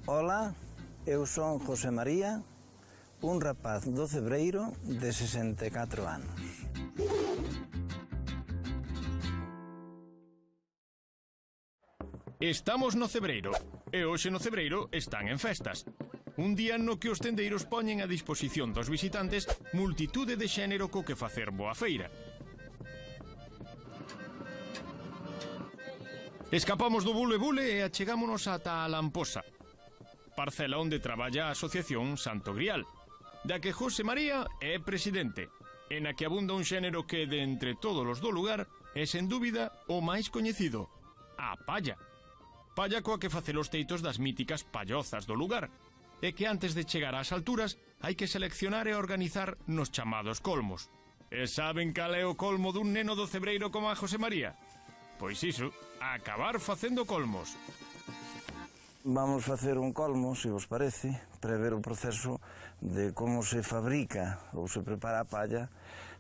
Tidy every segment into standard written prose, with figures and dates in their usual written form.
Ola, eu son José María, un rapaz do Cebreiro de 64 anos. Estamos no Cebreiro, e hoxe no Cebreiro están en festas. Un día no que os tendeiros poñen a disposición dos visitantes multitude de xénero co que facer boa feira. Escapamos do bule-bule e achegámonos ata a Lamposa, parcela onde traballa a Asociación Santo Grial, da que José María é presidente, e na que abunda un xénero que, de entre todos os do lugar, é sen dúbida o máis coñecido, a palla. Palla coa que facer os teitos das míticas pallozas do lugar, e que antes de chegar ás alturas hai que seleccionar e organizar nos chamados colmos. E saben cal é o colmo dun neno do Cebreiro como a José María? Pois iso, acabar facendo colmos. Vamos facer un colmo, se vos parece, para ver o proceso de como se fabrica ou se prepara a palla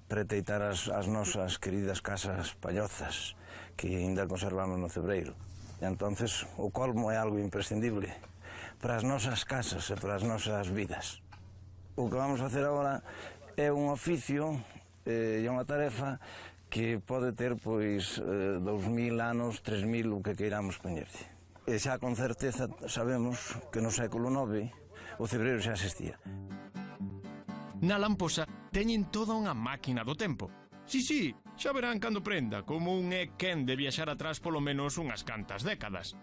para teitar as nosas queridas casas pallozas que ainda conservamos no Cebreiro. E entonces o colmo é algo imprescindible para as nosas casas e para as nosas vidas. O que vamos facer agora é un oficio e unha tarefa que pode ter, pois, 2000 anos, 3000, o que queiramos poñerlle. E xa con certeza sabemos que no século IX o Cebreiro xa existía. Na Lamposa teñen toda unha máquina do tempo. Sí, xa verán cando prenda, como un é quen de viaxar atrás polo menos unhas cantas décadas.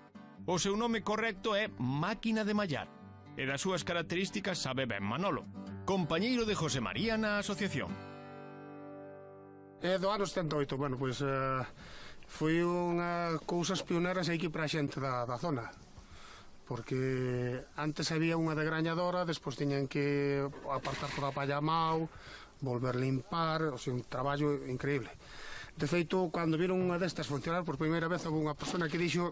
O seu nome correcto é máquina de mallar, e das súas características sabe ben Manolo, compañeiro de José María na asociación. É do ano 78, bueno, pois foi unha cousas pioneras aquí para a xente da zona, porque antes había unha degrañadora, despois tiñan que apartar toda a palla a mau, volver limpar, o sea, un traballo increíble. De feito, cando viron unha destas funcionar por primeira vez, houve unha persona que dixo: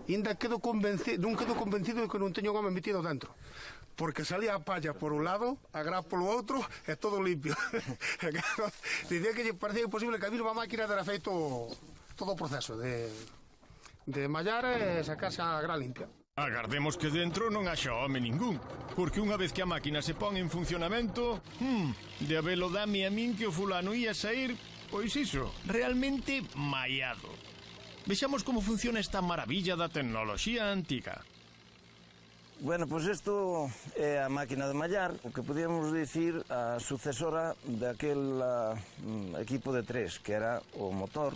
non quedo convencido de que non teño un home metido dentro, porque salía a palla por un lado, a gra polo outro, e todo limpio. Dicía que lle parecía imposible que a mesma máquina dera feito todo o proceso de mallar e sacarse a gra limpia. Agardemos que dentro non haxa home ningún, porque unha vez que a máquina se pon en funcionamento, de habelo dame a min que o fulano ia sair, pois iso, realmente maiado. Vexamos como funciona esta maravilla da tecnoloxía antiga. Bueno, pois isto é a máquina de mallar, o que podíamos dicir a sucesora daquel equipo de tres, que era o motor,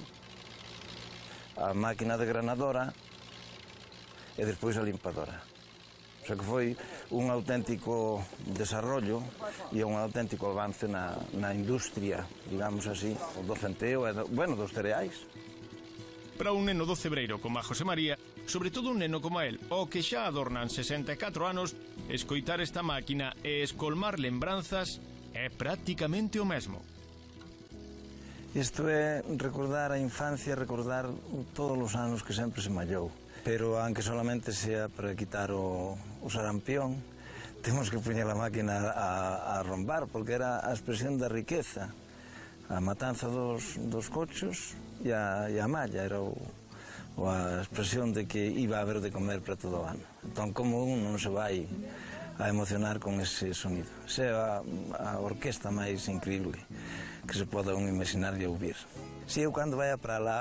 a máquina de granadora e despois a limpadora. O sea que foi un auténtico desarrollo e un auténtico avance na industria, digamos así, do centeo e dos cereais. Para un neno do Cebreiro como a José María, sobre todo un neno como a él, o que xa adornan 64 anos, escoitar esta máquina e escolmar lembranzas é prácticamente o mesmo. Isto é recordar a infancia, recordar todos os anos que sempre se mallou. Pero aunque solamente sea para quitar o sarampión, temos que poñer a máquina a rombar, porque era a expresión da riqueza, a matanza dos cochos e a malla, era a expresión de que iba a haber de comer para todo o ano. Entón, como un non se vai a emocionar con ese sonido? Esa é a orquesta máis increíble que se poda un imaginar e ouvir. Se eu cando vaya para lá,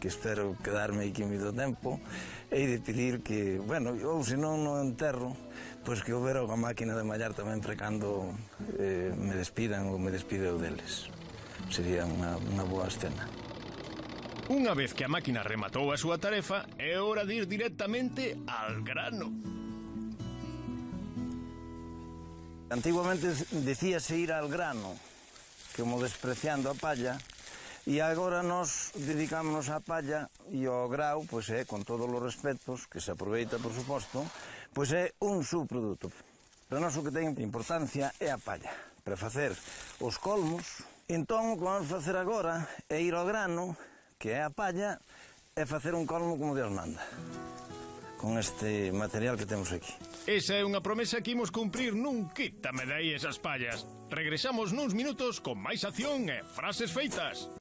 que espero quedarme aquí moito tempo, hei de pedir que, bueno, ou se non no enterro, pois que houbera unha máquina de mallar tamén para cando me despidan ou me despideu deles. Sería unha boa escena. Unha vez que a máquina rematou a súa tarefa, é hora de ir directamente al grano. Antiguamente decíase ir al grano, como despreciando a palla, e agora nos dedicámonos á palla e ao grau, pois é, con todos os respetos, que se aproveita, por suposto, pois é un subproduto. Pero nós o que ten importancia é a palla, para facer os colmos. Entón, o que vamos facer agora é ir ao grano, que é a palla, e facer un colmo como Deus manda, con este material que temos aquí. Esa é unha promesa que imos cumprir nun quítame de aí esas pallas. Regresamos nuns minutos con máis acción e frases feitas.